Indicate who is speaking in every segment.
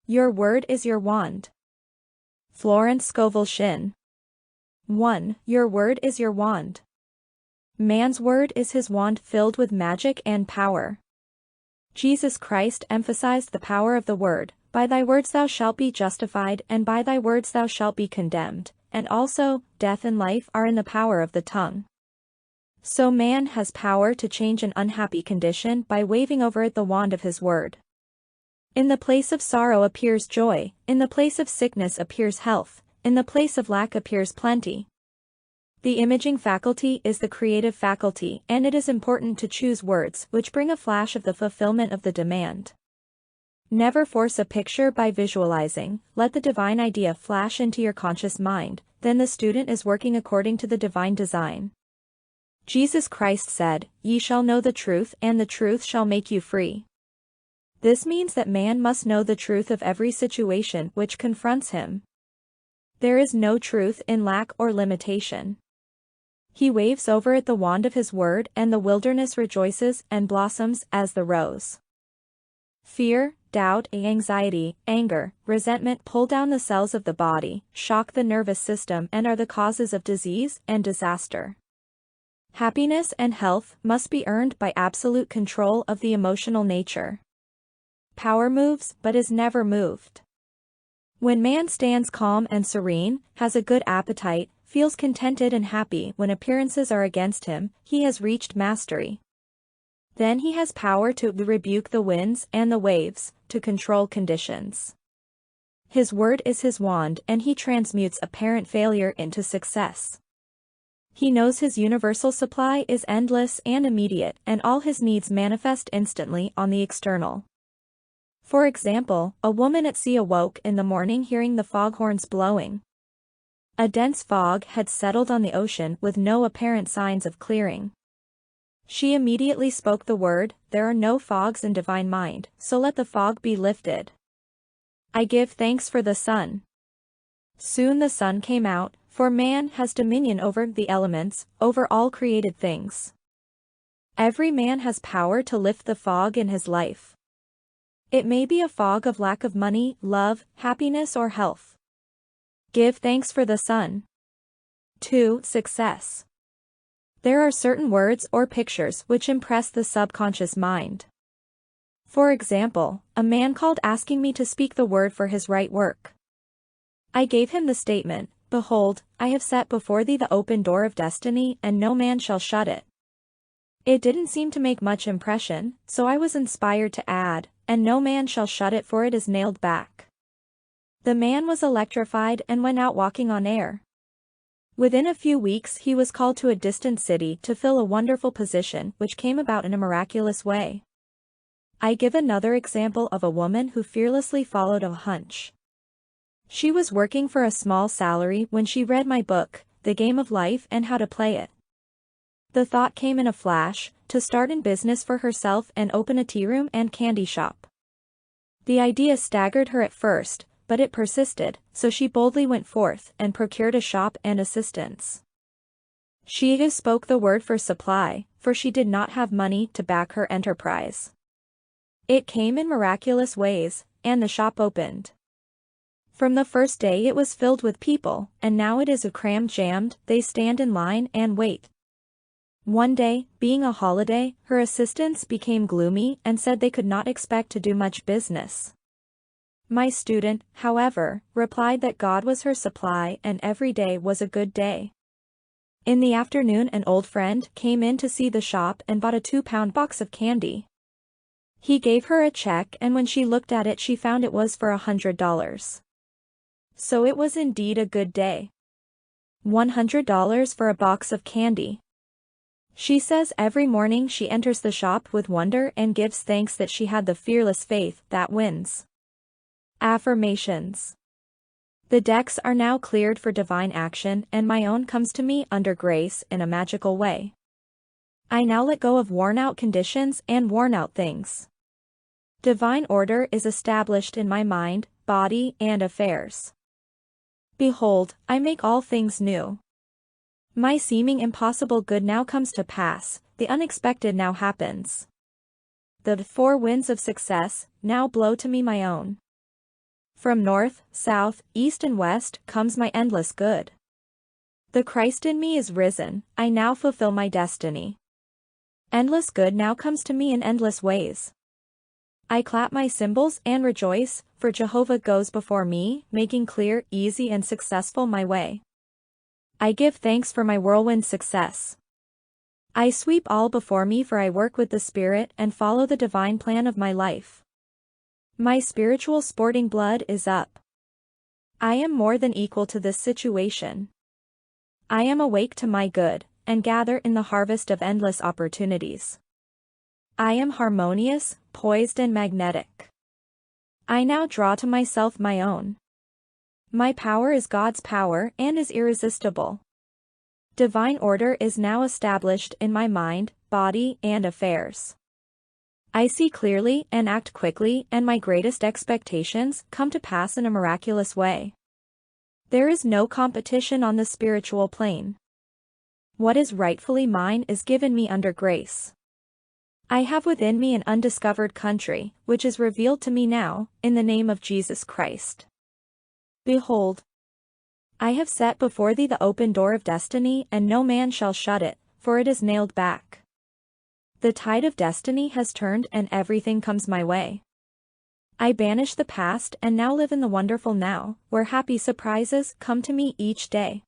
Speaker 1: Your word is your wand. Florence Scovel Shinn. 1. Your word is your wand. Man's word is his wand filled with magic and power. Jesus Christ emphasized the power of the word. By thy words thou shalt be justified, and by thy words thou shalt be condemned, and also, death and life are in the power of the tongue. So man has power to change an unhappy condition by waving over it the wand of his word. In the place of sorrow appears joy, in the place of sickness appears health, in the place of lack appears plenty. The imaging faculty is the creative faculty, and it is important to choose words which bring a flash of the fulfillment of the demand. Never force a picture by visualizing, let the divine idea flash into your conscious mind, then the student is working according to the divine design. Jesus Christ said, "Ye shall know the truth, and the truth shall make you free." This means that man must know the truth of every situation which confronts him. There is no truth in lack or limitation. He waves over it the wand of his word, and the wilderness rejoices and blossoms as the rose. Fear, doubt, anxiety, anger, resentment pull down the cells of the body, shock the nervous system, and are the causes of disease and disaster. Happiness and health must be earned by absolute control of the emotional nature. Power moves but is never moved. When man stands calm and serene, has a good appetite, feels contented and happy when appearances are against him, he has reached mastery. Then he has power to rebuke the winds and the waves, to control conditions. His word is his wand, and he transmutes apparent failure into success. He knows his universal supply is endless and immediate, and all his needs manifest instantly on the external. For example, a woman at sea awoke in the morning hearing the foghorns blowing. A dense fog had settled on the ocean with no apparent signs of clearing. She immediately spoke the word, "There are no fogs in divine mind, so let the fog be lifted. I give thanks for the sun." Soon the sun came out, for man has dominion over the elements, over all created things. Every man has power to lift the fog in his life. It may be a fog of lack of money, love, happiness, or health. Give thanks for the sun. 2. Success. There are certain words or pictures which impress the subconscious mind. For example, a man called asking me to speak the word for his right work. I gave him the statement, "Behold, I have set before thee the open door of destiny, and no man shall shut it." It didn't seem to make much impression, so I was inspired to add, "And no man shall shut it, for it is nailed back." The man was electrified and went out walking on air. Within a few weeks he was called to a distant city to fill a wonderful position which came about in a miraculous way. I give another example of a woman who fearlessly followed a hunch. She was working for a small salary when she read my book, The Game of Life and How to Play It. The thought came in a flash, to start in business for herself and open a tea room and candy shop. The idea staggered her at first, but it persisted, so she boldly went forth and procured a shop and assistants. She spoke the word for supply, for she did not have money to back her enterprise. It came in miraculous ways, and the shop opened. From the first day it was filled with people, and now it is jammed, they stand in line and wait. One day, being a holiday, her assistants became gloomy and said they could not expect to do much business. My student, however, replied that God was her supply and every day was a good day. In the afternoon an old friend came in to see the shop and bought a 2-pound box of candy. He gave her a check, and when she looked at it she found it was for $100. So it was indeed a good day. $100 for a box of candy. She says every morning she enters the shop with wonder and gives thanks that she had the fearless faith that wins. Affirmations. The decks are now cleared for divine action, and my own comes to me under grace in a magical way. I now let go of worn-out conditions and worn-out things. Divine order is established in my mind, body, and affairs. Behold, I make all things new. My seeming impossible good now comes to pass, the unexpected now happens. The 4 winds of success now blow to me my own. From north, south, east and west comes my endless good. The Christ in me is risen, I now fulfill my destiny. Endless good now comes to me in endless ways. I clap my cymbals and rejoice, for Jehovah goes before me, making clear, easy and successful my way. I give thanks for my whirlwind success. I sweep all before me, for I work with the Spirit and follow the divine plan of my life. My spiritual sporting blood is up. I am more than equal to this situation. I am awake to my good, and gather in the harvest of endless opportunities. I am harmonious, poised and magnetic. I now draw to myself my own. My power is God's power and is irresistible. Divine order is now established in my mind, body and affairs. I see clearly and act quickly, and my greatest expectations come to pass in a miraculous way. There is no competition on the spiritual plane. What is rightfully mine is given me under grace. I have within me an undiscovered country, which is revealed to me now, in the name of Jesus Christ. Behold, I have set before thee the open door of destiny, and no man shall shut it, for it is nailed back. The tide of destiny has turned and everything comes my way. I banish the past and now live in the wonderful now, where happy surprises come to me each day.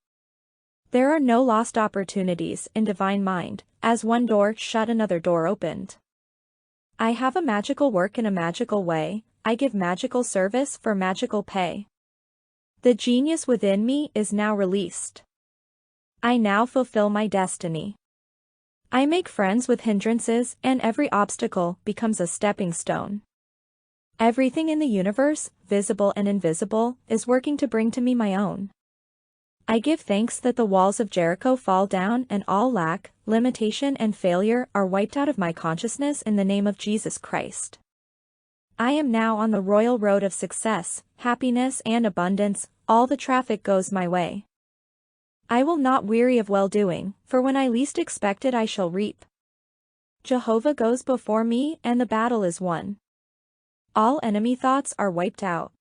Speaker 1: There are no lost opportunities in divine mind, as one door shut another door opened. I have a magical work in a magical way, I give magical service for magical pay. The genius within me is now released. I now fulfill my destiny. I make friends with hindrances, and every obstacle becomes a stepping stone. Everything in the universe, visible and invisible, is working to bring to me my own. I give thanks that the walls of Jericho fall down and all lack, limitation and failure are wiped out of my consciousness in the name of Jesus Christ. I am now on the royal road of success, happiness and abundance, all the traffic goes my way. I will not weary of well-doing, for when I least expect it I shall reap. Jehovah goes before me and the battle is won. All enemy thoughts are wiped out.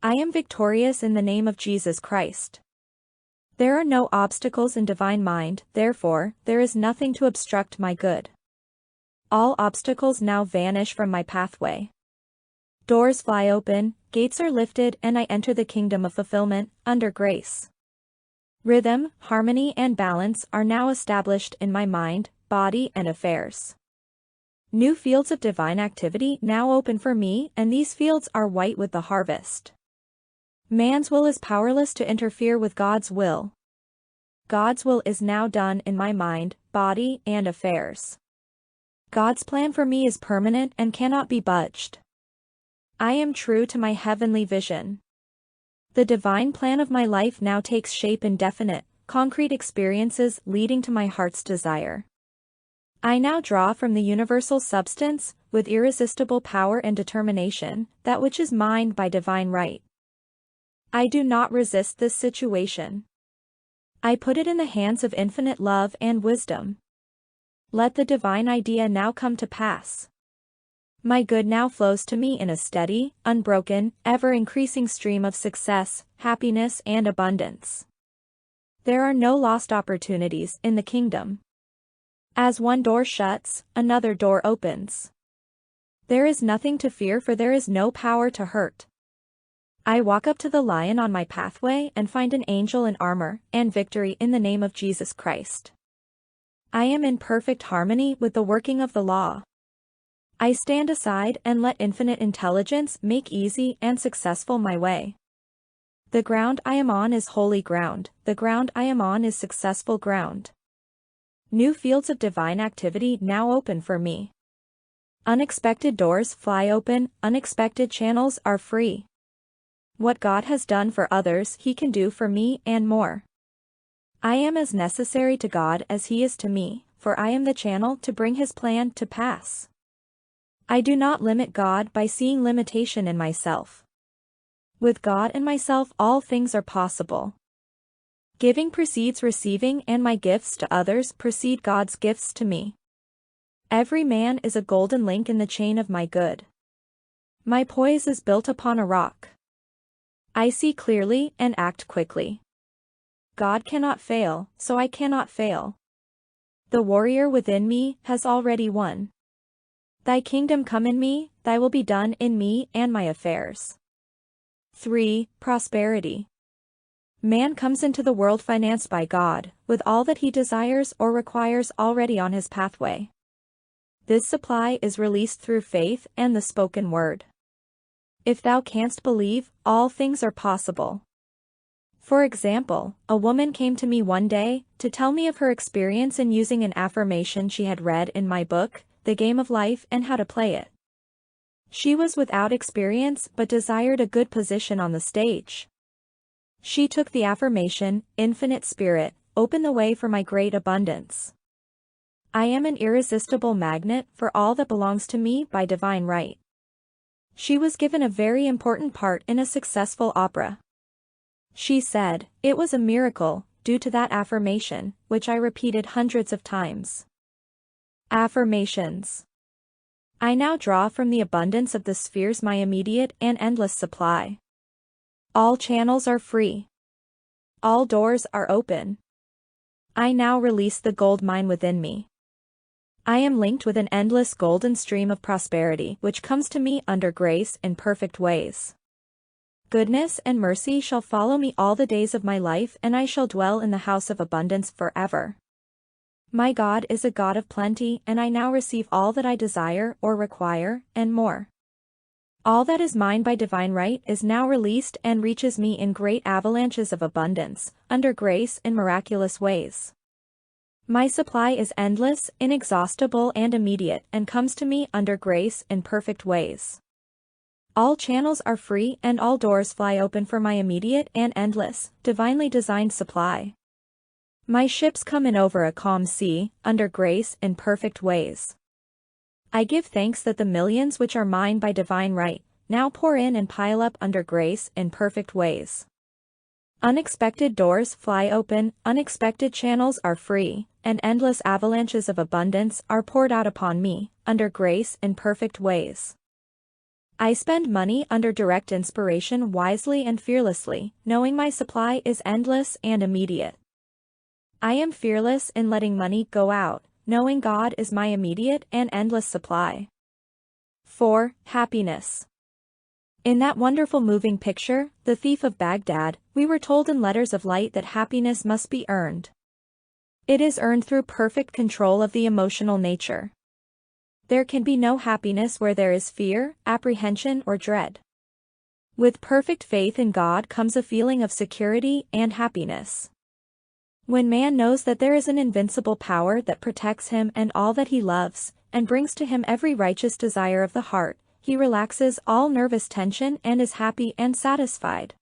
Speaker 1: I am victorious in the name of Jesus Christ. There are no obstacles in divine mind, therefore, there is nothing to obstruct my good. All obstacles now vanish from my pathway. Doors fly open, gates are lifted and I enter the kingdom of fulfillment, under grace. Rhythm, harmony and balance are now established in my mind, body and affairs. New fields of divine activity now open for me, and these fields are white with the harvest. Man's will is powerless to interfere with God's will. God's will is now done in my mind, body and affairs. God's plan for me is permanent and cannot be budged. I am true to my heavenly vision. The divine plan of my life now takes shape in definite, concrete experiences leading to my heart's desire. I now draw from the universal substance, with irresistible power and determination, that which is mine by divine right. I do not resist this situation. I put it in the hands of infinite love and wisdom. Let the divine idea now come to pass. My good now flows to me in a steady, unbroken, ever-increasing stream of success, happiness and abundance. There are no lost opportunities in the kingdom. As one door shuts, another door opens. There is nothing to fear, for there is no power to hurt. I walk up to the lion on my pathway and find an angel in armor and victory in the name of Jesus Christ. I am in perfect harmony with the working of the law. I stand aside and let infinite intelligence make easy and successful my way. The ground I am on is holy ground, the ground I am on is successful ground. New fields of divine activity now open for me. Unexpected doors fly open, unexpected channels are free. What God has done for others He can do for me and more. I am as necessary to God as He is to me, for I am the channel to bring His plan to pass. I do not limit God by seeing limitation in myself. With God and myself all things are possible. Giving precedes receiving, and my gifts to others precede God's gifts to me. Every man is a golden link in the chain of my good. My poise is built upon a rock. I see clearly and act quickly. God cannot fail, so I cannot fail. The warrior within me has already won. Thy kingdom come in me, thy will be done in me and my affairs. 3. Prosperity. Man comes into the world financed by God, with all that he desires or requires already on his pathway. This supply is released through faith and the spoken word. If thou canst believe, all things are possible. For example, a woman came to me one day to tell me of her experience in using an affirmation she had read in my book, The Game of Life, and how to play it. She was without experience but desired a good position on the stage. She took the affirmation, Infinite Spirit, open the way for my great abundance. I am an irresistible magnet for all that belongs to me by divine right. She was given a very important part in a successful opera. She said, it was a miracle, due to that affirmation, which I repeated hundreds of times. Affirmations. I now draw from the abundance of the spheres my immediate and endless supply. All channels are free. All doors are open. I now release the gold mine within me. I am linked with an endless golden stream of prosperity which comes to me under grace in perfect ways. Goodness and mercy shall follow me all the days of my life, and I shall dwell in the house of abundance forever. My God is a God of plenty, and I now receive all that I desire or require, and more. All that is mine by divine right is now released and reaches me in great avalanches of abundance, under grace in miraculous ways. My supply is endless, inexhaustible and immediate, and comes to me under grace in perfect ways. All channels are free and all doors fly open for my immediate and endless, divinely designed supply. My ships come in over a calm sea, under grace in perfect ways. I give thanks that the millions which are mine by divine right, now pour in and pile up under grace in perfect ways. Unexpected doors fly open, unexpected channels are free, and endless avalanches of abundance are poured out upon me, under grace in perfect ways. I spend money under direct inspiration wisely and fearlessly, knowing my supply is endless and immediate. I am fearless in letting money go out, knowing God is my immediate and endless supply. 4. Happiness. In that wonderful moving picture, The Thief of Baghdad, we were told in letters of light that happiness must be earned. It is earned through perfect control of the emotional nature. There can be no happiness where there is fear, apprehension, or dread. With perfect faith in God comes a feeling of security and happiness. When man knows that there is an invincible power that protects him and all that he loves, and brings to him every righteous desire of the heart, he relaxes all nervous tension and is happy and satisfied.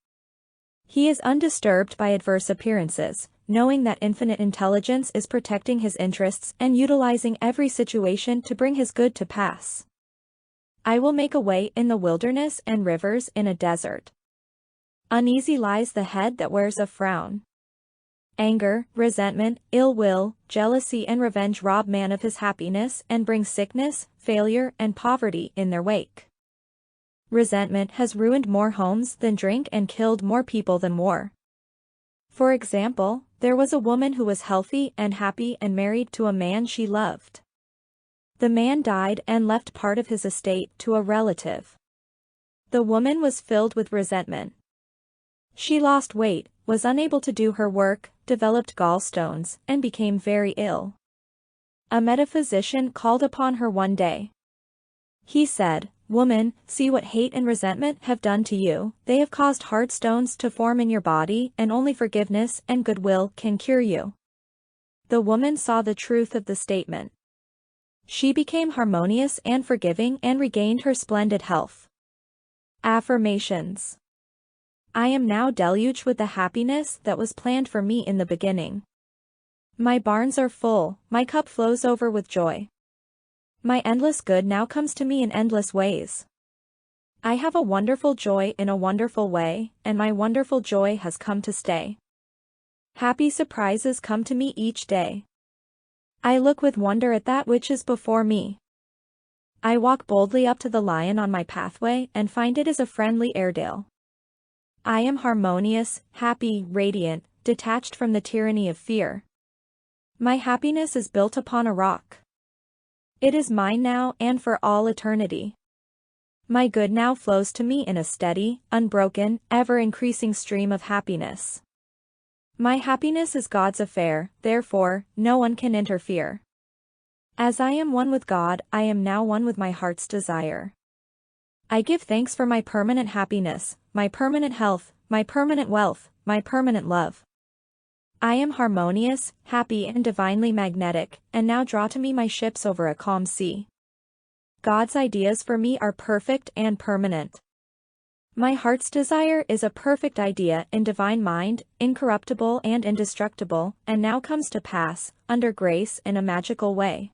Speaker 1: He is undisturbed by adverse appearances, knowing that infinite intelligence is protecting his interests and utilizing every situation to bring his good to pass. I will make a way in the wilderness and rivers in a desert. Uneasy lies the head that wears a frown. Anger, resentment, ill will, jealousy and revenge rob man of his happiness and bring sickness, failure and poverty in their wake. Resentment has ruined more homes than drink and killed more people than war. For example, there was a woman who was healthy and happy and married to a man she loved. The man died and left part of his estate to a relative. The woman was filled with resentment. She lost weight, was unable to do her work, developed gallstones, and became very ill. A metaphysician called upon her one day. He said, "Woman, see what hate and resentment have done to you. They have caused hard stones to form in your body, and only forgiveness and goodwill can cure you." The woman saw the truth of the statement. She became harmonious and forgiving and regained her splendid health. Affirmations. I am now deluged with the happiness that was planned for me in the beginning. My barns are full, my cup flows over with joy. My endless good now comes to me in endless ways. I have a wonderful joy in a wonderful way, and my wonderful joy has come to stay. Happy surprises come to me each day. I look with wonder at that which is before me. I walk boldly up to the lion on my pathway and find it is a friendly Airedale. I am harmonious, happy, radiant, detached from the tyranny of fear. My happiness is built upon a rock. It is mine now and for all eternity. My good now flows to me in a steady, unbroken, ever-increasing stream of happiness. My happiness is God's affair, therefore, no one can interfere. As I am one with God, I am now one with my heart's desire. I give thanks for my permanent happiness, my permanent health, my permanent wealth, my permanent love. I am harmonious, happy and divinely magnetic, and now draw to me my ships over a calm sea. God's ideas for me are perfect and permanent. My heart's desire is a perfect idea in divine mind, incorruptible and indestructible, and now comes to pass, under grace in a magical way.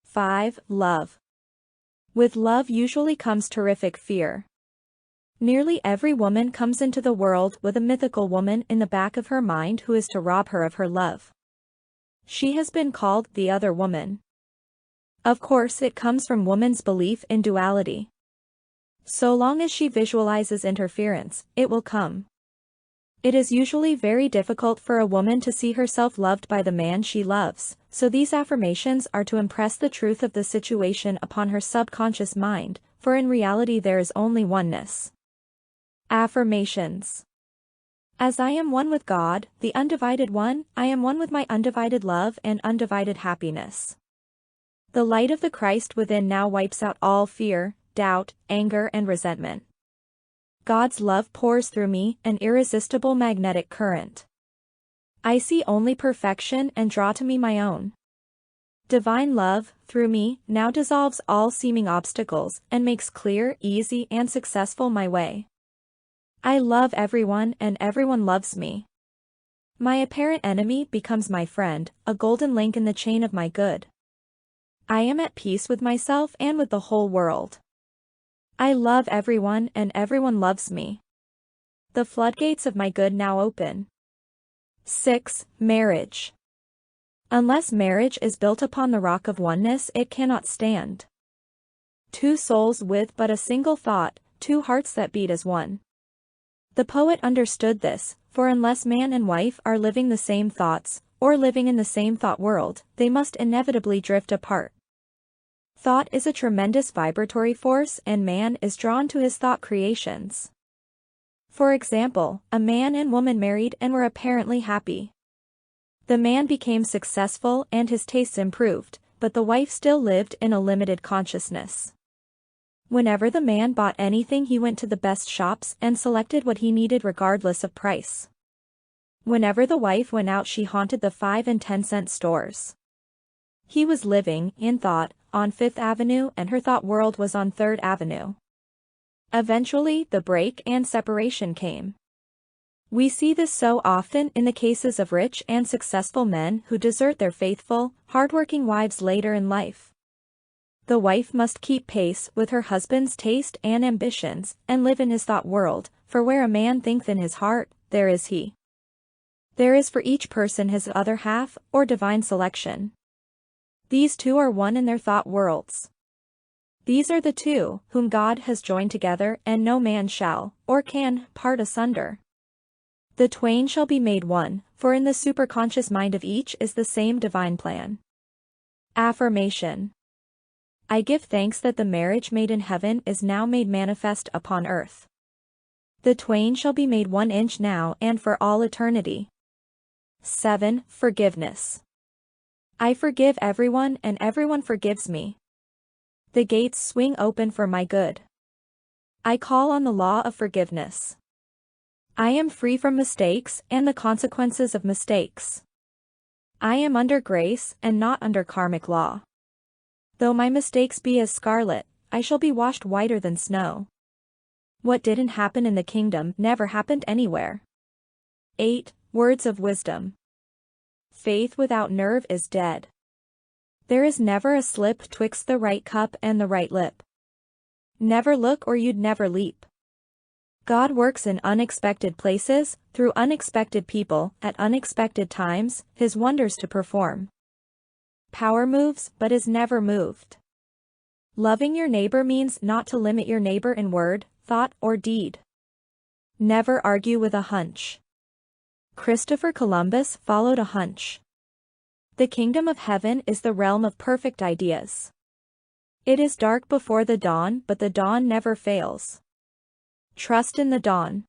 Speaker 1: 5. Love. With love usually comes terrific fear. Nearly every woman comes into the world with a mythical woman in the back of her mind who is to rob her of her love. She has been called the other woman. Of course, it comes from woman's belief in duality. So long as she visualizes interference, it will come. It is usually very difficult for a woman to see herself loved by the man she loves, so these affirmations are to impress the truth of the situation upon her subconscious mind, for in reality there is only oneness. Affirmations. As I am one with God, the undivided one, I am one with my undivided love and undivided happiness. The light of the Christ within now wipes out all fear, doubt, anger and resentment. God's love pours through me, an irresistible magnetic current. I see only perfection and draw to me my own. Divine love, through me, now dissolves all seeming obstacles and makes clear, easy and successful my way. I love everyone and everyone loves me. My apparent enemy becomes my friend, a golden link in the chain of my good. I am at peace with myself and with the whole world. I love everyone and everyone loves me. The floodgates of my good now open. 6. Marriage. Unless marriage is built upon the rock of oneness, it cannot stand. Two souls with but a single thought, two hearts that beat as one. The poet understood this, for unless man and wife are living the same thoughts, or living in the same thought world, they must inevitably drift apart. Thought is a tremendous vibratory force and man is drawn to his thought creations. For example, a man and woman married and were apparently happy. The man became successful and his tastes improved, but the wife still lived in a limited consciousness. Whenever the man bought anything, he went to the best shops and selected what he needed regardless of price. Whenever the wife went out, she haunted the 5 and 10-cent stores. He was living, in thought, on 5th Avenue and her thought world was on 3rd Avenue. Eventually, the break and separation came. We see this so often in the cases of rich and successful men who desert their faithful, hardworking wives later in life. The wife must keep pace with her husband's taste and ambitions and live in his thought world, for where a man thinketh in his heart, there is he. There is for each person his other half, or divine selection. These two are one in their thought worlds. These are the two, whom God has joined together and no man shall, or can, part asunder. The twain shall be made one, for in the superconscious mind of each is the same divine plan. Affirmation. I give thanks that the marriage made in heaven is now made manifest upon earth. The twain shall be made 1 inch now and for all eternity. 7. Forgiveness. I forgive everyone and everyone forgives me. The gates swing open for my good. I call on the law of forgiveness. I am free from mistakes and the consequences of mistakes. I am under grace and not under karmic law. Though my mistakes be as scarlet, I shall be washed whiter than snow. What didn't happen in the kingdom never happened anywhere. 8. Words of wisdom. Faith without nerve is dead. There is never a slip twixt the right cup and the right lip. Never look or you'd never leap. God works in unexpected places, through unexpected people, at unexpected times, his wonders to perform. Power moves but is never moved. Loving your neighbor means not to limit your neighbor in word, thought, or deed. Never argue with a hunch. Christopher Columbus followed a hunch. The kingdom of heaven is the realm of perfect ideas. It is dark before the dawn, but the dawn never fails. Trust in the dawn.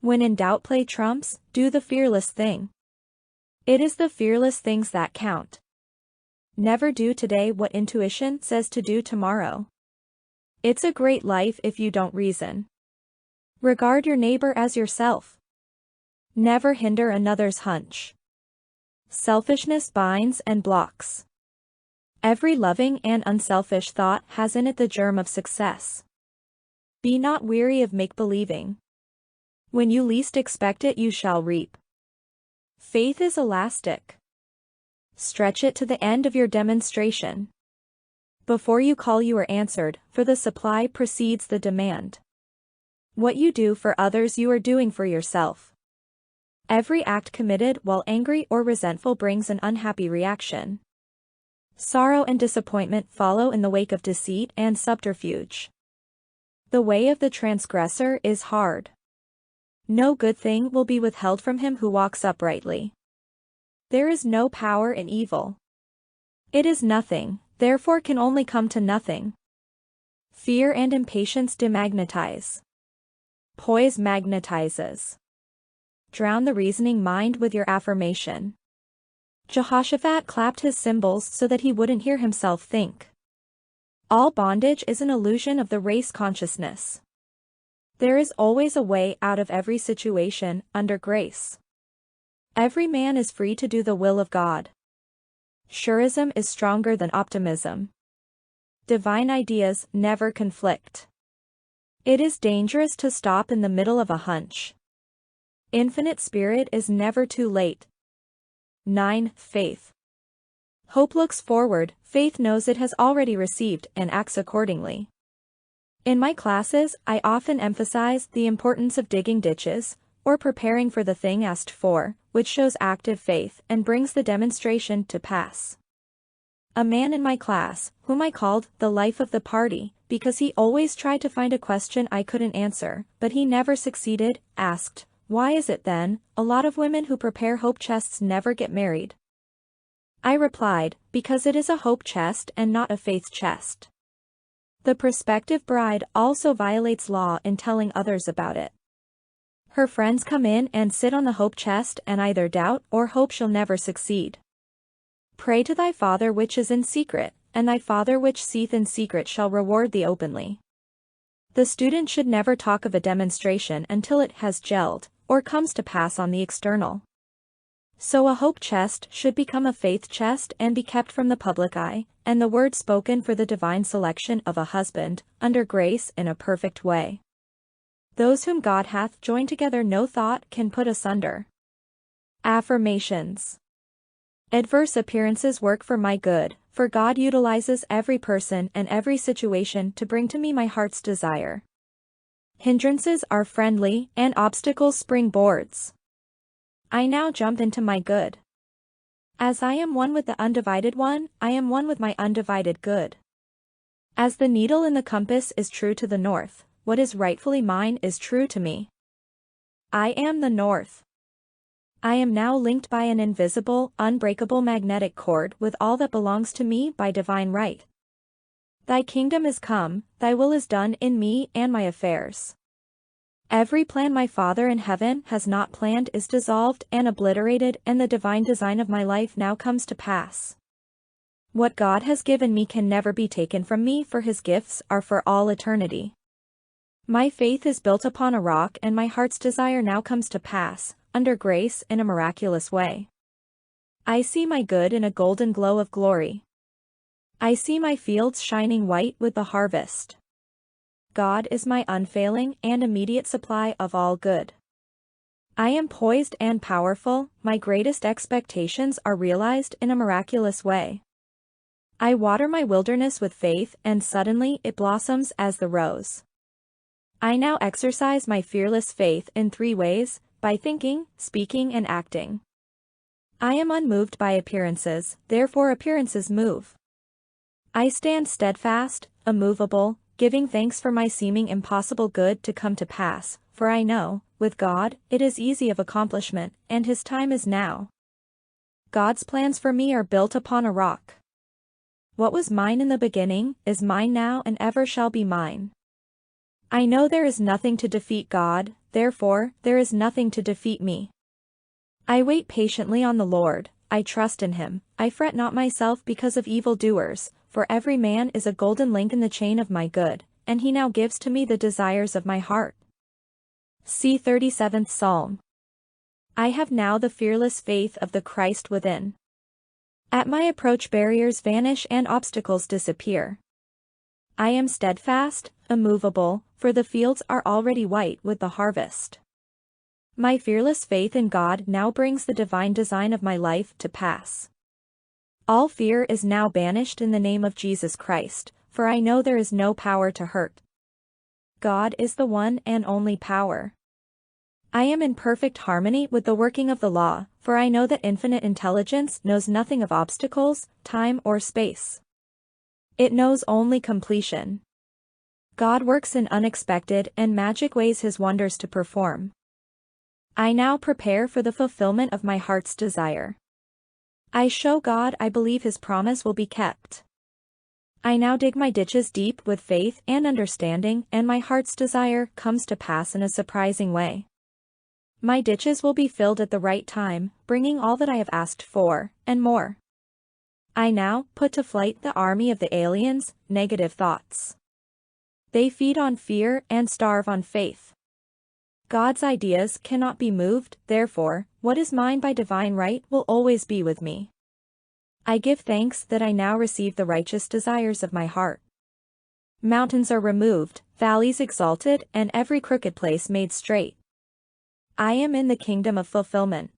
Speaker 1: When in doubt, play trumps, do the fearless thing. It is the fearless things that count. Never do today what intuition says to do tomorrow. It's a great life if you don't reason. Regard your neighbor as yourself. Never hinder another's hunch. Selfishness binds and blocks. Every loving and unselfish thought has in it the germ of success. Be not weary of make-believing. When you least expect it, you shall reap. Faith is elastic. Stretch it to the end of your demonstration. Before you call, you are answered, for the supply precedes the demand. What you do for others, you are doing for yourself. Every act committed while angry or resentful brings an unhappy reaction. Sorrow and disappointment follow in the wake of deceit and subterfuge. The way of the transgressor is hard. No good thing will be withheld from him who walks uprightly. There is no power in evil. It is nothing, therefore can only come to nothing. Fear and impatience demagnetize. Poise magnetizes. Drown the reasoning mind with your affirmation. Jehoshaphat clapped his cymbals so that he wouldn't hear himself think. All bondage is an illusion of the race consciousness. There is always a way out of every situation, under grace. Every man is free to do the will of God. Surism is stronger than optimism. Divine ideas never conflict. It is dangerous to stop in the middle of a hunch. Infinite spirit is never too late. 9. Faith. Hope looks forward, faith knows it has already received and acts accordingly. In my classes, I often emphasize the importance of digging ditches, or preparing for the thing asked for, which shows active faith and brings the demonstration to pass. A man in my class, whom I called the life of the party, because he always tried to find a question I couldn't answer, but he never succeeded, asked, "Why is it then, a lot of women who prepare hope chests never get married?" I replied, because it is a hope chest and not a faith chest. The prospective bride also violates law in telling others about it. Her friends come in and sit on the hope chest and either doubt or hope she'll never succeed. Pray to thy Father which is in secret, and thy Father which seeth in secret shall reward thee openly. The student should never talk of a demonstration until it has gelled, or comes to pass on the external. So a hope chest should become a faith chest and be kept from the public eye, and the word spoken for the divine selection of a husband, under grace in a perfect way. Those whom God hath joined together no thought can put asunder. Affirmations. Adverse appearances work for my good, for God utilizes every person and every situation to bring to me my heart's desire. Hindrances are friendly, and obstacles springboards. I now jump into my good. As I am one with the undivided one, I am one with my undivided good. As the needle in the compass is true to the north, what is rightfully mine is true to me. I am the north. I am now linked by an invisible, unbreakable magnetic cord with all that belongs to me by divine right. Thy kingdom is come, thy will is done in me and my affairs. Every plan my Father in heaven has not planned is dissolved and obliterated, and the divine design of my life now comes to pass. What God has given me can never be taken from me, for his gifts are for all eternity. My faith is built upon a rock, and my heart's desire now comes to pass, under grace in a miraculous way. I see my good in a golden glow of glory. I see my fields shining white with the harvest. God is my unfailing and immediate supply of all good. I am poised and powerful, my greatest expectations are realized in a miraculous way. I water my wilderness with faith, and suddenly it blossoms as the rose. I now exercise my fearless faith in 3 ways, by thinking, speaking and acting. I am unmoved by appearances, therefore appearances move. I stand steadfast, immovable, giving thanks for my seeming impossible good to come to pass, for I know, with God, it is easy of accomplishment, and his time is now. God's plans for me are built upon a rock. What was mine in the beginning, is mine now and ever shall be mine. I know there is nothing to defeat God, therefore, there is nothing to defeat me. I wait patiently on the Lord, I trust in him, I fret not myself because of evildoers, for every man is a golden link in the chain of my good, and he now gives to me the desires of my heart. See 37th Psalm. I have now the fearless faith of the Christ within. At my approach barriers vanish and obstacles disappear. I am steadfast, immovable, for the fields are already white with the harvest. My fearless faith in God now brings the divine design of my life to pass. All fear is now banished in the name of Jesus Christ, for I know there is no power to hurt. God is the one and only power. I am in perfect harmony with the working of the law, for I know that infinite intelligence knows nothing of obstacles, time or space. It knows only completion. God works in unexpected and magic ways his wonders to perform. I now prepare for the fulfillment of my heart's desire. I show God I believe his promise will be kept. I now dig my ditches deep with faith and understanding, and my heart's desire comes to pass in a surprising way. My ditches will be filled at the right time, bringing all that I have asked for, and more. I now put to flight the army of the aliens, negative thoughts. They feed on fear and starve on faith. God's ideas cannot be moved, therefore, what is mine by divine right will always be with me. I give thanks that I now receive the righteous desires of my heart. Mountains are removed, valleys exalted, and every crooked place made straight. I am in the kingdom of fulfillment.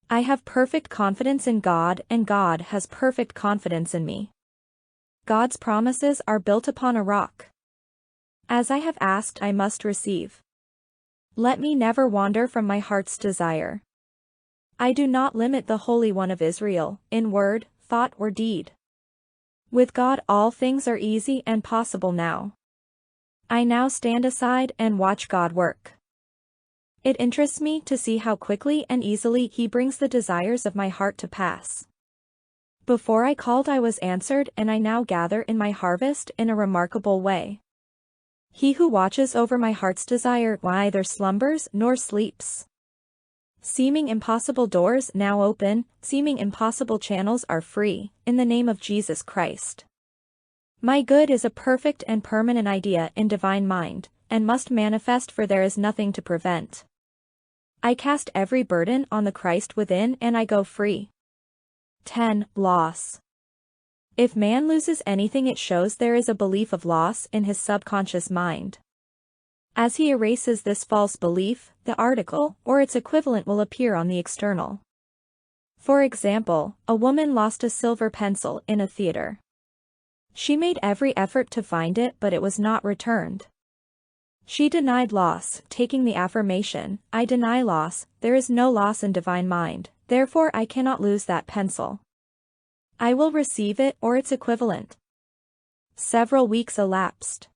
Speaker 1: I have perfect confidence in God, and God has perfect confidence in me. God's promises are built upon a rock. As I have asked, I must receive. Let me never wander from my heart's desire. I do not limit the Holy One of Israel, in word, thought or deed. With God all things are easy and possible now. I now stand aside and watch God work. It interests me to see how quickly and easily he brings the desires of my heart to pass. Before I called I was answered, and I now gather in my harvest in a remarkable way. He who watches over my heart's desire neither slumbers nor sleeps. Seeming impossible doors now open, seeming impossible channels are free, in the name of Jesus Christ. My good is a perfect and permanent idea in divine mind, and must manifest, for there is nothing to prevent. I cast every burden on the Christ within and I go free. 10. Loss. If man loses anything, it shows there is a belief of loss in his subconscious mind. As he erases this false belief, the article, or its equivalent, will appear on the external. For example, a woman lost a silver pencil in a theater. She made every effort to find it, but it was not returned. She denied loss, taking the affirmation, I deny loss, there is no loss in divine mind, therefore I cannot lose that pencil. I will receive it or its equivalent. Several weeks elapsed.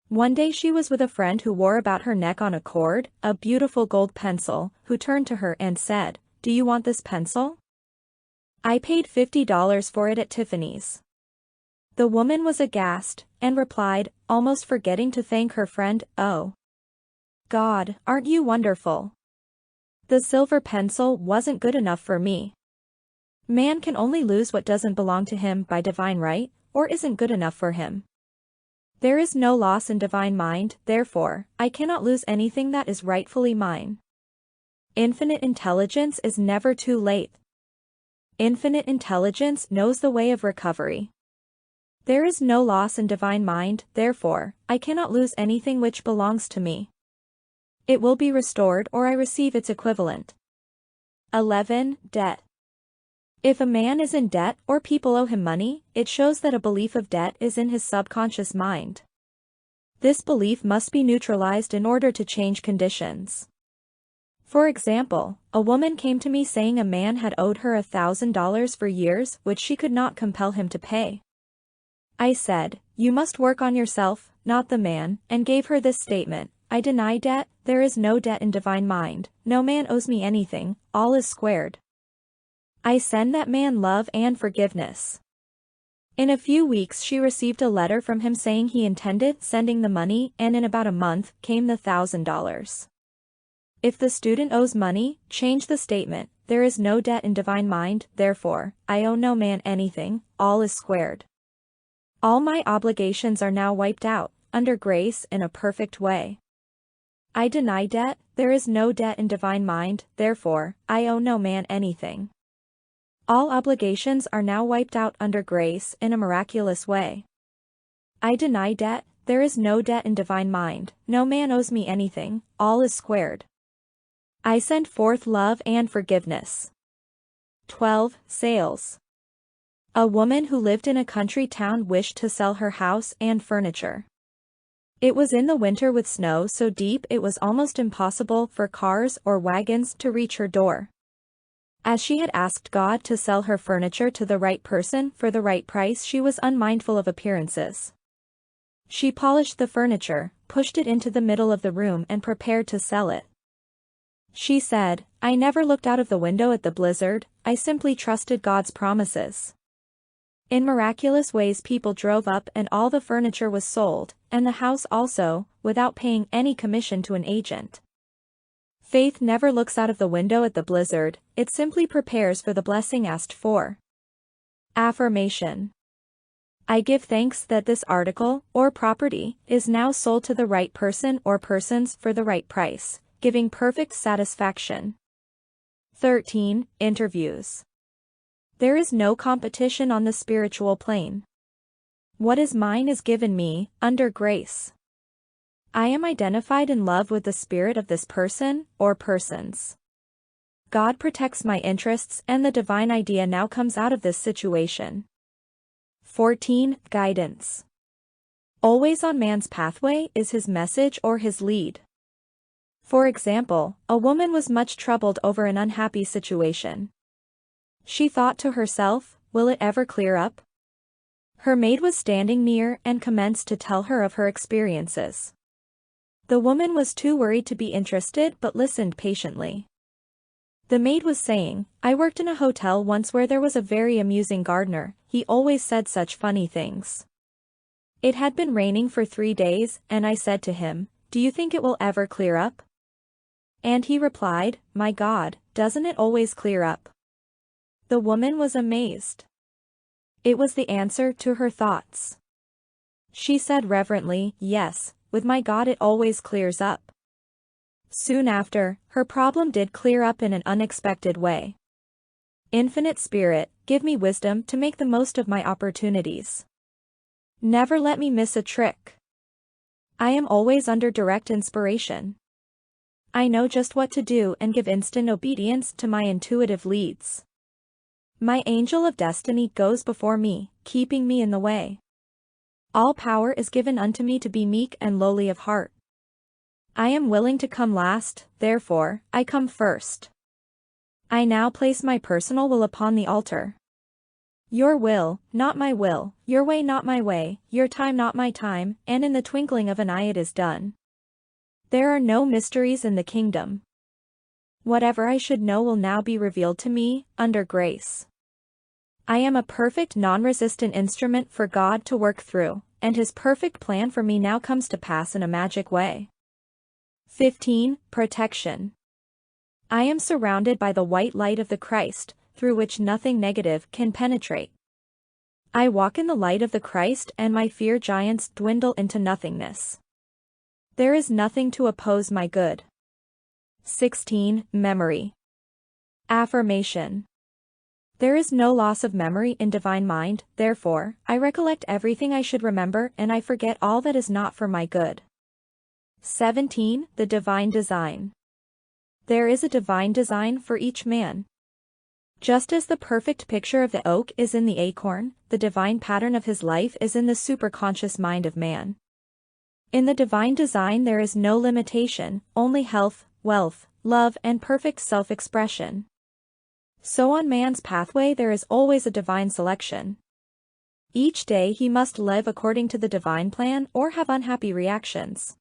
Speaker 1: One day she was with a friend who wore about her neck on a cord a beautiful gold pencil, who turned to her and said, "Do you want this pencil? I paid $50 for it at Tiffany's." The woman was aghast, and replied, almost forgetting to thank her friend, "Oh, God, aren't you wonderful? The silver pencil wasn't good enough for me. Man can only lose what doesn't belong to him by divine right, or isn't good enough for him. There is no loss in divine mind, therefore, I cannot lose anything that is rightfully mine. Infinite intelligence is never too late. Infinite intelligence knows the way of recovery. There is no loss in divine mind, therefore, I cannot lose anything which belongs to me. It will be restored or I receive its equivalent. 11. Debt. If a man is in debt or people owe him money, it shows that a belief of debt is in his subconscious mind. This belief must be neutralized in order to change conditions. For example, a woman came to me saying a man had owed her $1,000 for years which she could not compel him to pay. I said, "You must work on yourself, not the man," and gave her this statement, I deny debt, there is no debt in divine mind, no man owes me anything, all is squared. I send that man love and forgiveness. In a few weeks she received a letter from him saying he intended sending the money, and in about a month came the $1,000. If the student owes money, change the statement, there is no debt in divine mind, therefore, I owe no man anything, all is squared. All my obligations are now wiped out, under grace in a perfect way. I deny debt, there is no debt in divine mind, therefore, I owe no man anything. All obligations are now wiped out under grace in a miraculous way. I deny debt, there is no debt in divine mind, no man owes me anything, all is squared. I send forth love and forgiveness. 12. Sales. A woman who lived in a country town wished to sell her house and furniture. It was in the winter with snow so deep it was almost impossible for cars or wagons to reach her door. As she had asked God to sell her furniture to the right person for the right price, she was unmindful of appearances. She polished the furniture, pushed it into the middle of the room and prepared to sell it. She said, I never looked out of the window at the blizzard, I simply trusted God's promises. In miraculous ways people drove up and all the furniture was sold, and the house also, without paying any commission to an agent. Faith never looks out of the window at the blizzard, it simply prepares for the blessing asked for. Affirmation. I give thanks that this article, or property, is now sold to the right person or persons for the right price, giving perfect satisfaction. 13. Interviews. There is no competition on the spiritual plane. What is mine is given me, under grace. I am identified in love with the spirit of this person, or persons. God protects my interests and the divine idea now comes out of this situation. 14. Guidance. Always on man's pathway is his message or his lead. For example, a woman was much troubled over an unhappy situation. She thought to herself, will it ever clear up? Her maid was standing near and commenced to tell her of her experiences. The woman was too worried to be interested but listened patiently. The maid was saying, I worked in a hotel once where there was a very amusing gardener, he always said such funny things. It had been raining for 3 days, and I said to him, do you think it will ever clear up? And he replied, my God, doesn't it always clear up? The woman was amazed. It was the answer to her thoughts. She said reverently, yes, with my God it always clears up. Soon after, her problem did clear up in an unexpected way. Infinite Spirit, give me wisdom to make the most of my opportunities. Never let me miss a trick. I am always under direct inspiration. I know just what to do and give instant obedience to my intuitive leads. My angel of destiny goes before me, keeping me in the way. All power is given unto me to be meek and lowly of heart. I am willing to come last, therefore, I come first. I now place my personal will upon the altar. Your will, not my will, your way not my way, your time not my time, and in the twinkling of an eye it is done. There are no mysteries in the kingdom. Whatever I should know will now be revealed to me, under grace. I am a perfect non-resistant instrument for God to work through, and His perfect plan for me now comes to pass in a magic way. 15. Protection. I am surrounded by the white light of the Christ, through which nothing negative can penetrate. I walk in the light of the Christ and my fear giants dwindle into nothingness. There is nothing to oppose my good. 16. Memory. Affirmation. There is no loss of memory in divine mind, therefore, I recollect everything I should remember and I forget all that is not for my good. 17. The divine design. There is a divine design for each man. Just as the perfect picture of the oak is in the acorn, the divine pattern of his life is in the superconscious mind of man. In the divine design there is no limitation, only health, wealth, love and perfect self-expression. So on man's pathway there is always a divine selection. Each day he must live according to the divine plan or have unhappy reactions.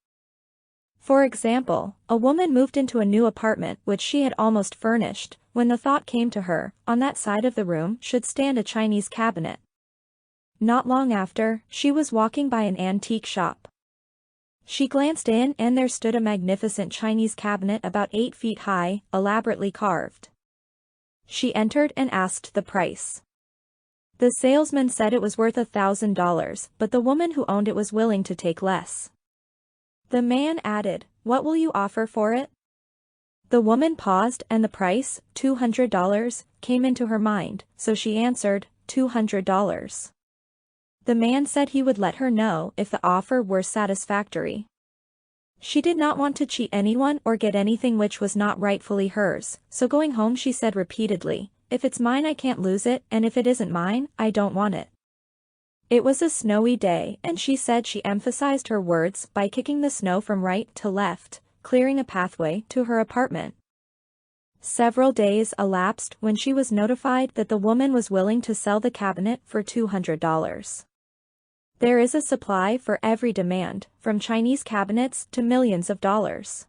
Speaker 1: For example, a woman moved into a new apartment which she had almost furnished, when the thought came to her, on that side of the room should stand a Chinese cabinet. Not long after, she was walking by an antique shop. She glanced in and there stood a magnificent Chinese cabinet about 8 feet high, elaborately carved. She entered and asked the price. The salesman said it was worth $1,000, but the woman who owned it was willing to take less. The man added, "What will you offer for it?" The woman paused and the price, $200, came into her mind, so she answered, $200. The man said he would let her know if the offer were satisfactory. She did not want to cheat anyone or get anything which was not rightfully hers, so going home she said repeatedly, "If it's mine I can't lose it, and if it isn't mine, I don't want it." It was a snowy day and she said she emphasized her words by kicking the snow from right to left, clearing a pathway to her apartment. Several days elapsed when she was notified that the woman was willing to sell the cabinet for $200. There is a supply for every demand, from Chinese cabinets to millions of dollars.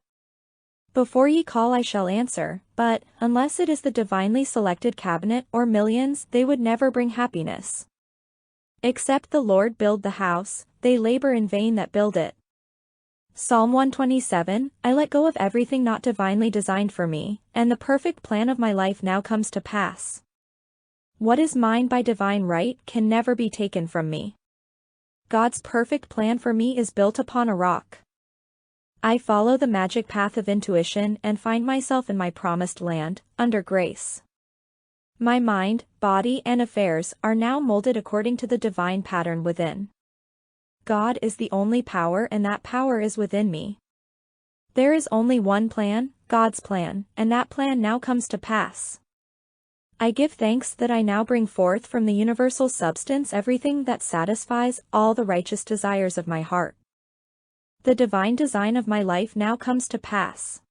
Speaker 1: Before ye call I shall answer, but, unless it is the divinely selected cabinet or millions, they would never bring happiness. Except the Lord build the house, they labor in vain that build it. Psalm 127, I let go of everything not divinely designed for me, and the perfect plan of my life now comes to pass. What is mine by divine right can never be taken from me. God's perfect plan for me is built upon a rock. I follow the magic path of intuition and find myself in my promised land, under grace. My mind, body and affairs are now molded according to the divine pattern within. God is the only power and that power is within me. There is only one plan, God's plan, and that plan now comes to pass. I give thanks that I now bring forth from the universal substance everything that satisfies all the righteous desires of my heart. The divine design of my life now comes to pass.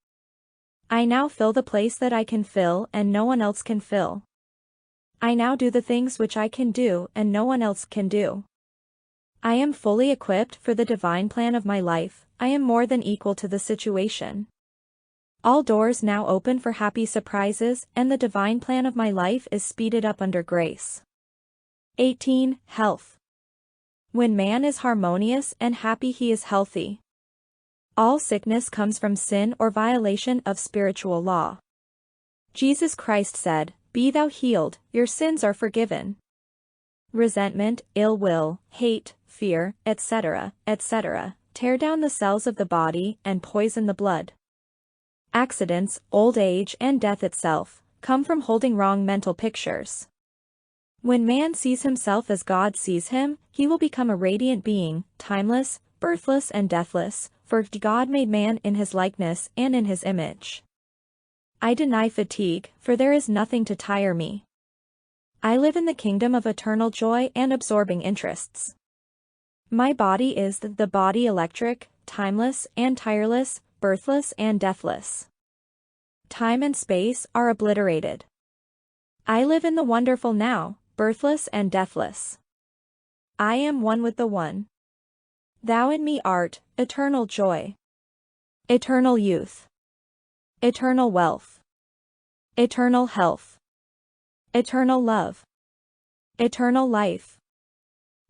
Speaker 1: I now fill the place that I can fill and no one else can fill. I now do the things which I can do and no one else can do. I am fully equipped for the divine plan of my life, I am more than equal to the situation. All doors now open for happy surprises and the divine plan of my life is speeded up under grace. 18. Health. When man is harmonious and happy he is healthy. All sickness comes from sin or violation of spiritual law. Jesus Christ said, "Be thou healed, your sins are forgiven." Resentment, ill will, hate, fear, etc., etc., tear down the cells of the body and poison the blood. Accidents, old age and death itself, come from holding wrong mental pictures. When man sees himself as God sees him, he will become a radiant being, timeless, birthless and deathless, for God made man in his likeness and in his image. I deny fatigue, for there is nothing to tire me. I live in the kingdom of eternal joy and absorbing interests. My body is the body electric, timeless and tireless, birthless and deathless. Time and space are obliterated. I live in the wonderful now, birthless and deathless. I am one with the One. Thou in me art, eternal joy. Eternal youth. Eternal wealth. Eternal health. Eternal love. Eternal life.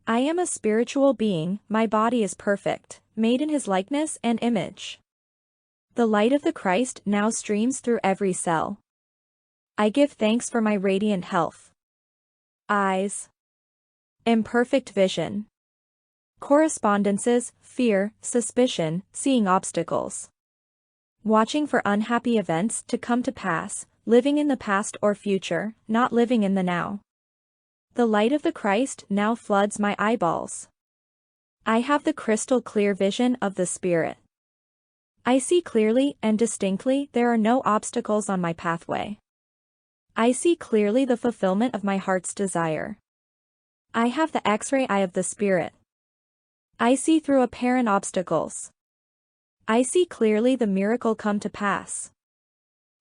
Speaker 1: I am a spiritual being, my body is perfect, made in his likeness and image. The light of the Christ now streams through every cell. I give thanks for my radiant health. Eyes. Imperfect vision. Correspondences, fear, suspicion, seeing obstacles. Watching for unhappy events to come to pass, living in the past or future, not living in the now. The light of the Christ now floods my eyeballs. I have the crystal clear vision of the Spirit. I see clearly and distinctly there are no obstacles on my pathway. I see clearly the fulfillment of my heart's desire. I have the X-ray eye of the Spirit. I see through apparent obstacles. I see clearly the miracle come to pass.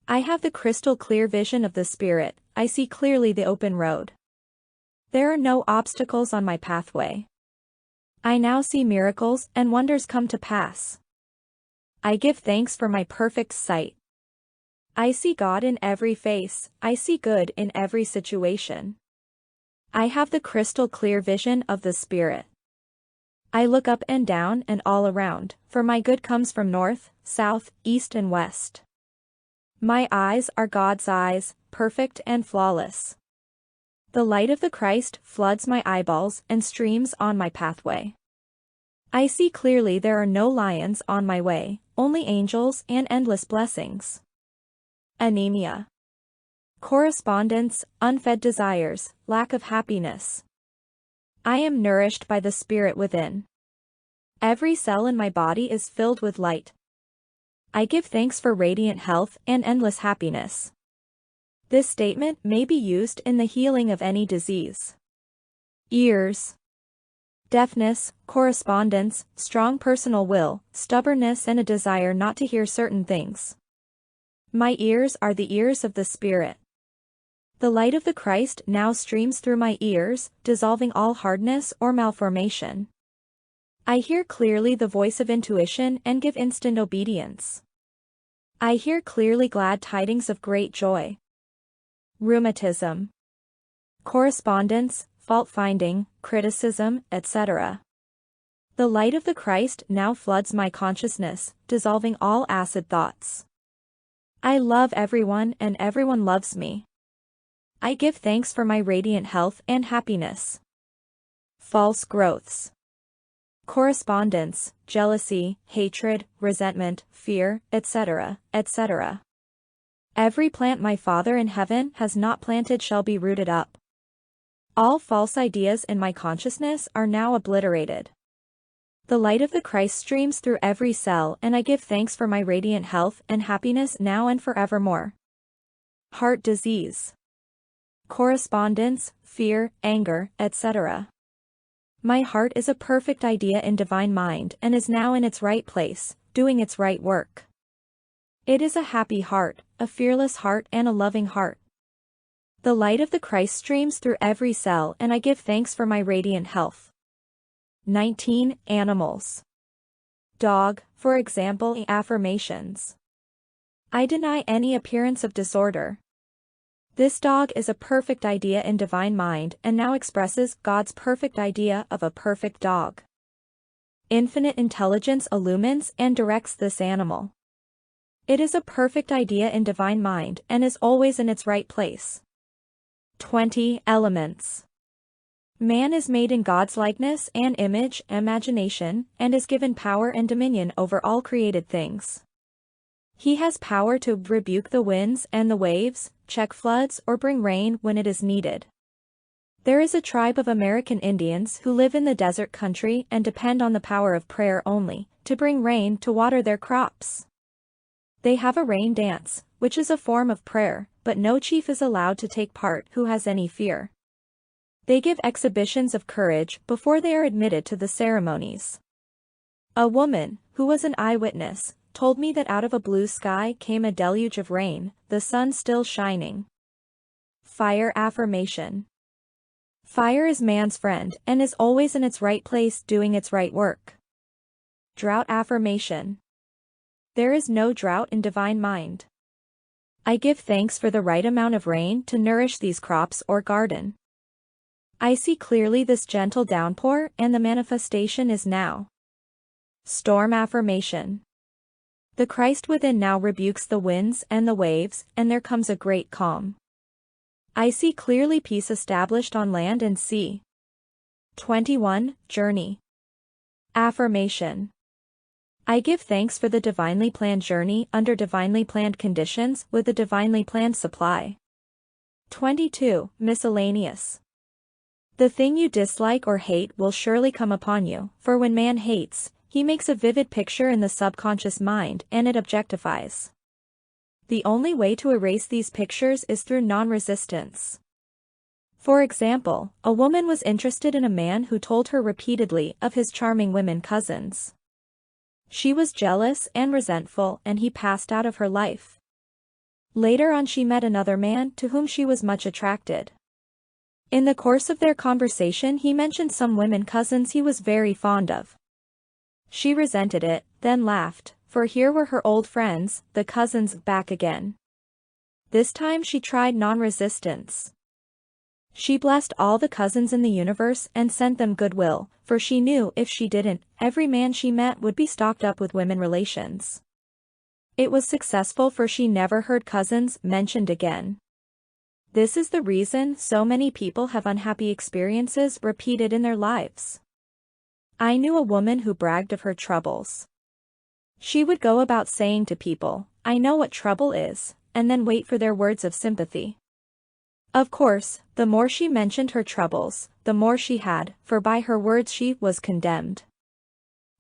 Speaker 1: I have the crystal clear vision of the Spirit, I see clearly the open road. There are no obstacles on my pathway. I now see miracles and wonders come to pass. I give thanks for my perfect sight. I see God in every face, I see good in every situation. I have the crystal clear vision of the Spirit. I look up and down and all around, for my good comes from north, south, east and west. My eyes are God's eyes, perfect and flawless. The light of the Christ floods my eyeballs and streams on my pathway. I see clearly there are no lions on my way, only angels and endless blessings. Anemia. Correspondence, unfed desires, lack of happiness. I am nourished by the Spirit within. Every cell in my body is filled with light. I give thanks for radiant health and endless happiness. This statement may be used in the healing of any disease. Ears. Deafness, correspondence, strong personal will, stubbornness and a desire not to hear certain things. My ears are the ears of the Spirit. The light of the Christ now streams through my ears, dissolving all hardness or malformation. I hear clearly the voice of intuition and give instant obedience. I hear clearly glad tidings of great joy. Rheumatism. Correspondence, fault-finding, criticism, etc. The light of the Christ now floods my consciousness, dissolving all acid thoughts. I love everyone and everyone loves me. I give thanks for my radiant health and happiness. False growths. Correspondence, jealousy, hatred, resentment, fear, etc., etc. Every plant my Father in heaven has not planted shall be rooted up. All false ideas in my consciousness are now obliterated. The light of the Christ streams through every cell and I give thanks for my radiant health and happiness now and forevermore. Heart disease. Correspondence, fear, anger, etc. My heart is a perfect idea in divine mind and is now in its right place, doing its right work. It is a happy heart, a fearless heart and a loving heart. The light of the Christ streams through every cell and I give thanks for my radiant health. 19. Animals. Dog, for example. Affirmations. I deny any appearance of disorder. This dog is a perfect idea in divine mind and now expresses God's perfect idea of a perfect dog. Infinite intelligence illumines and directs this animal. It is a perfect idea in divine mind and is always in its right place. 20. Elements. Man is made in God's likeness and image, imagination, and is given power and dominion over all created things. He has power to rebuke the winds and the waves, check floods or bring rain when it is needed. There is a tribe of American Indians who live in the desert country and depend on the power of prayer only, to bring rain to water their crops. They have a rain dance, which is a form of prayer, but no chief is allowed to take part who has any fear. They give exhibitions of courage before they are admitted to the ceremonies. A woman, who was an eyewitness, told me that out of a blue sky came a deluge of rain, the sun still shining. Fire affirmation. Fire is man's friend and is always in its right place doing its right work. Drought affirmation. There is no drought in divine mind. I give thanks for the right amount of rain to nourish these crops or garden. I see clearly this gentle downpour and the manifestation is now. Storm affirmation. The Christ within now rebukes the winds and the waves, and there comes a great calm. I see clearly peace established on land and sea. 21. Journey. Affirmation. I give thanks for the divinely planned journey under divinely planned conditions with a divinely planned supply. 22. Miscellaneous. The thing you dislike or hate will surely come upon you, for when man hates, he makes a vivid picture in the subconscious mind and it objectifies. The only way to erase these pictures is through non-resistance. For example, a woman was interested in a man who told her repeatedly of his charming women cousins. She was jealous and resentful and he passed out of her life. Later on she met another man to whom she was much attracted. In the course of their conversation he mentioned some women cousins he was very fond of. She resented it, then laughed, for here were her old friends, the cousins, back again. This time she tried non-resistance. She blessed all the cousins in the universe and sent them goodwill, for she knew if she didn't, every man she met would be stocked up with women relations. It was successful, for she never heard cousins mentioned again. This is the reason so many people have unhappy experiences repeated in their lives. I knew a woman who bragged of her troubles. She would go about saying to people, "I know what trouble is," and then wait for their words of sympathy. Of course, the more she mentioned her troubles, the more she had, for by her words she was condemned.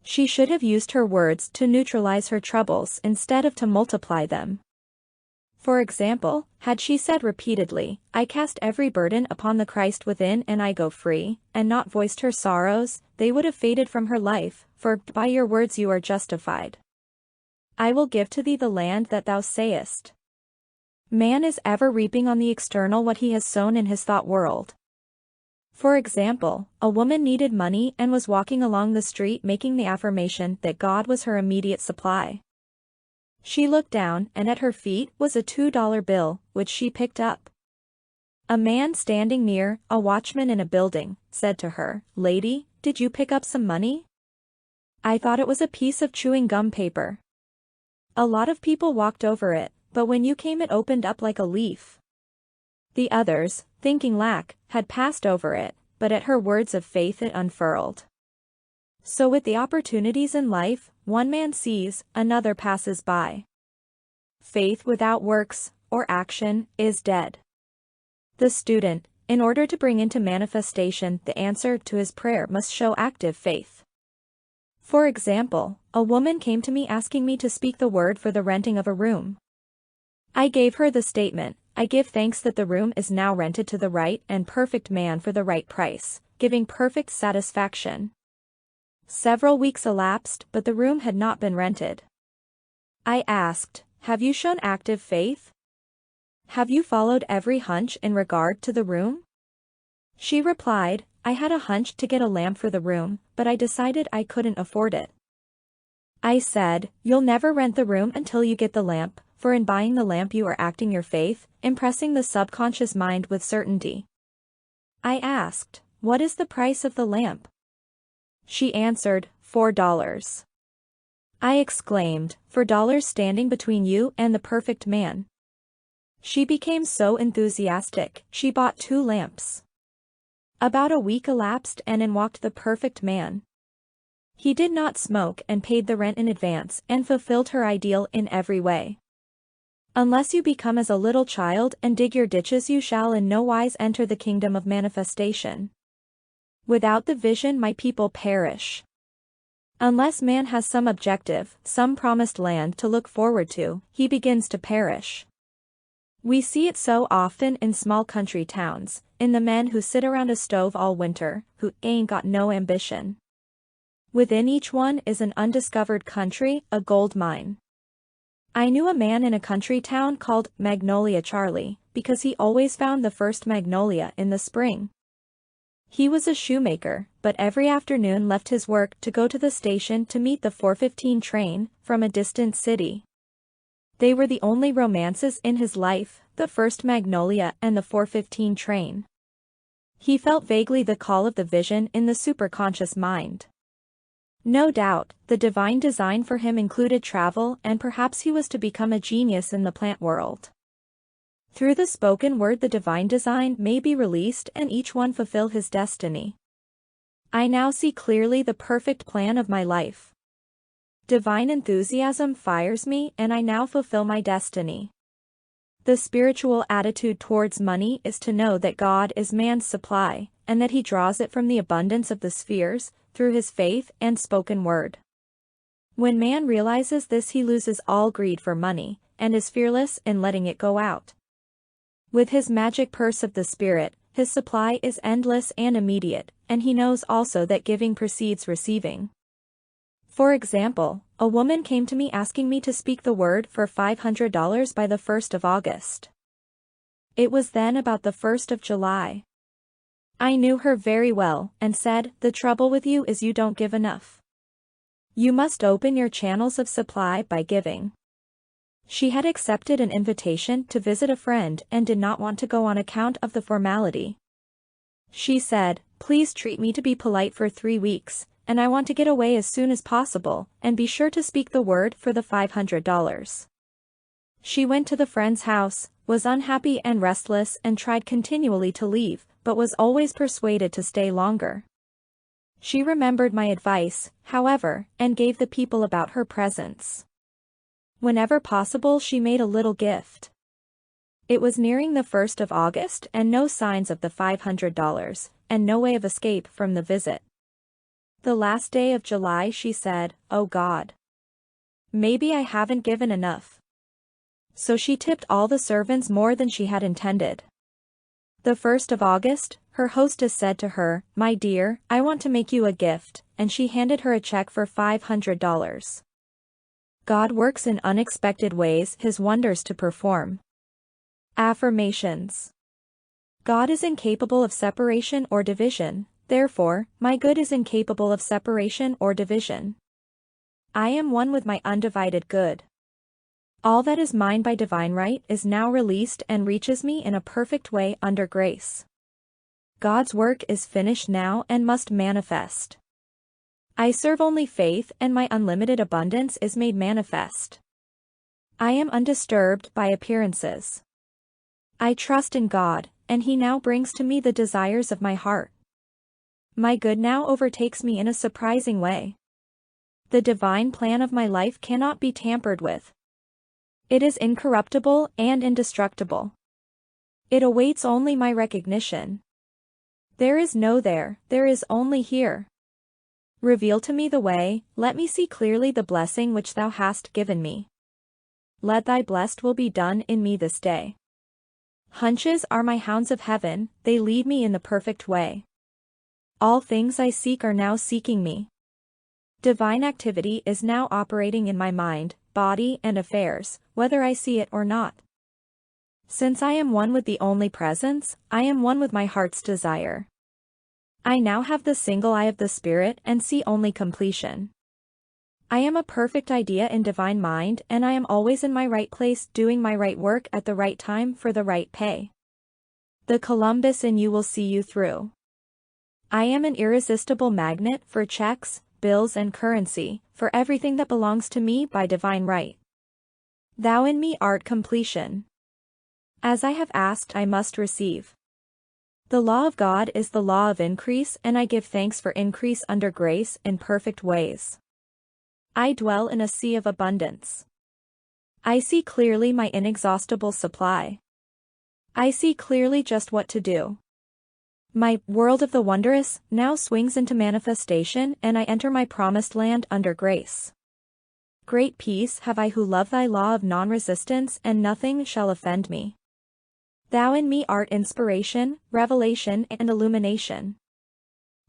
Speaker 1: She should have used her words to neutralize her troubles instead of to multiply them. For example, had she said repeatedly, "I cast every burden upon the Christ within and I go free," and not voiced her sorrows, they would have faded from her life, for by your words you are justified. I will give to thee the land that thou sayest. Man is ever reaping on the external what he has sown in his thought world. For example, a woman needed money and was walking along the street making the affirmation that God was her immediate supply. She looked down, and at her feet was a $2 bill, which she picked up. A man standing near, a watchman in a building, said to her, "Lady, did you pick up some money?" "I thought it was a piece of chewing gum paper." "A lot of people walked over it, but when you came it opened up like a leaf." The others, thinking lack, had passed over it, but at her words of faith it unfurled. So with the opportunities in life, one man sees, another passes by. Faith without works, or action, is dead. The student, in order to bring into manifestation the answer to his prayer, must show active faith. For example, a woman came to me asking me to speak the word for the renting of a room. I gave her the statement, "I give thanks that the room is now rented to the right and perfect man for the right price, giving perfect satisfaction." Several weeks elapsed, but the room had not been rented. I asked, "Have you shown active faith? Have you followed every hunch in regard to the room?" She replied, "I had a hunch to get a lamp for the room, but I decided I couldn't afford it." I said, "You'll never rent the room until you get the lamp, for in buying the lamp you are acting your faith, impressing the subconscious mind with certainty." I asked, "What is the price of the lamp?" She answered, $4. I exclaimed, $4 standing between you and the perfect man. She became so enthusiastic, she bought 2 lamps. About a week elapsed and in walked the perfect man. He did not smoke and paid the rent in advance and fulfilled her ideal in every way. Unless you become as a little child and dig your ditches, you shall in no wise enter the kingdom of manifestation. Without the vision my people perish. Unless man has some objective, some promised land to look forward to, he begins to perish. We see it so often in small country towns, in the men who sit around a stove all winter, who ain't got no ambition. Within each one is an undiscovered country, a gold mine. I knew a man in a country town called Magnolia Charlie, because he always found the first magnolia in the spring. He was a shoemaker, but every afternoon left his work to go to the station to meet the 4:15 train from a distant city. They were the only romances in his life, the first magnolia and the 4:15 train. He felt vaguely the call of the vision in the superconscious mind. No doubt, the divine design for him included travel, and perhaps he was to become a genius in the plant world. Through the spoken word the divine design may be released and each one fulfill his destiny. I now see clearly the perfect plan of my life. Divine enthusiasm fires me and I now fulfill my destiny. The spiritual attitude towards money is to know that God is man's supply, and that he draws it from the abundance of the spheres, through his faith and spoken word. When man realizes this, he loses all greed for money, and is fearless in letting it go out. With his magic purse of the spirit, his supply is endless and immediate, and he knows also that giving precedes receiving. For example, a woman came to me asking me to speak the word for $500 by the 1st of August. It was then about the 1st of July. I knew her very well, and said, "The trouble with you is you don't give enough. You must open your channels of supply by giving. She had accepted an invitation to visit a friend and did not want to go on account of the formality. She said, "Please treat me to be polite for 3 weeks, and I want to get away as soon as possible, and be sure to speak the word for the $500. She went to the friend's house, was unhappy and restless and tried continually to leave, but was always persuaded to stay longer. She remembered my advice, however, and gave the people about her presents. Whenever possible she made a little gift. It was nearing the 1st of August and no signs of the $500, and no way of escape from the visit. The last day of July she said, "Oh God. Maybe I haven't given enough." So she tipped all the servants more than she had intended. The 1st of August, her hostess said to her, "My dear, I want to make you a gift," and she handed her a check for $500. God works in unexpected ways His wonders to perform. Affirmations. God is incapable of separation or division, therefore, my good is incapable of separation or division. I am one with my undivided good. All that is mine by divine right is now released and reaches me in a perfect way under grace. God's work is finished now and must manifest. I serve only faith and my unlimited abundance is made manifest. I am undisturbed by appearances. I trust in God, and He now brings to me the desires of my heart. My good now overtakes me in a surprising way. The divine plan of my life cannot be tampered with. It is incorruptible and indestructible. It awaits only my recognition. There is no there is only here. Reveal to me the way, let me see clearly the blessing which Thou hast given me. Let Thy blessed will be done in me this day. Hunches are my hounds of heaven, they lead me in the perfect way. All things I seek are now seeking me. Divine activity is now operating in my mind, body and affairs, whether I see it or not. Since I am one with the only presence, I am one with my heart's desire. I now have the single eye of the Spirit and see only completion. I am a perfect idea in divine mind and I am always in my right place doing my right work at the right time for the right pay. The Columbus in you will see you through. I am an irresistible magnet for checks, bills and currency, for everything that belongs to me by divine right. Thou in me art completion. As I have asked I must receive. The law of God is the law of increase and I give thanks for increase under grace in perfect ways. I dwell in a sea of abundance. I see clearly my inexhaustible supply. I see clearly just what to do. My world of the wondrous now swings into manifestation and I enter my promised land under grace. Great peace have I who love Thy law of non-resistance and nothing shall offend me. Thou in me art inspiration, revelation and illumination.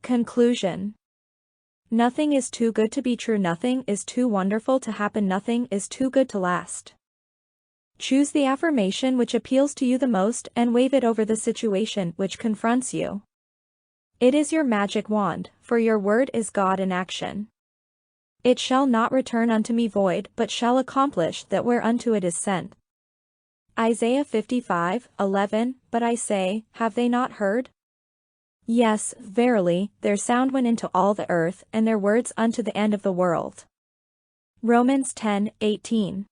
Speaker 1: Conclusion. Nothing is too good to be true, nothing is too wonderful to happen, nothing is too good to last. Choose the affirmation which appeals to you the most and wave it over the situation which confronts you. It is your magic wand, for your word is God in action. It shall not return unto me void but shall accomplish that whereunto it is sent. Isaiah 55:11. But I say, have they not heard? Yes, verily, their sound went into all the earth, and their words unto the end of the world. Romans 10:18.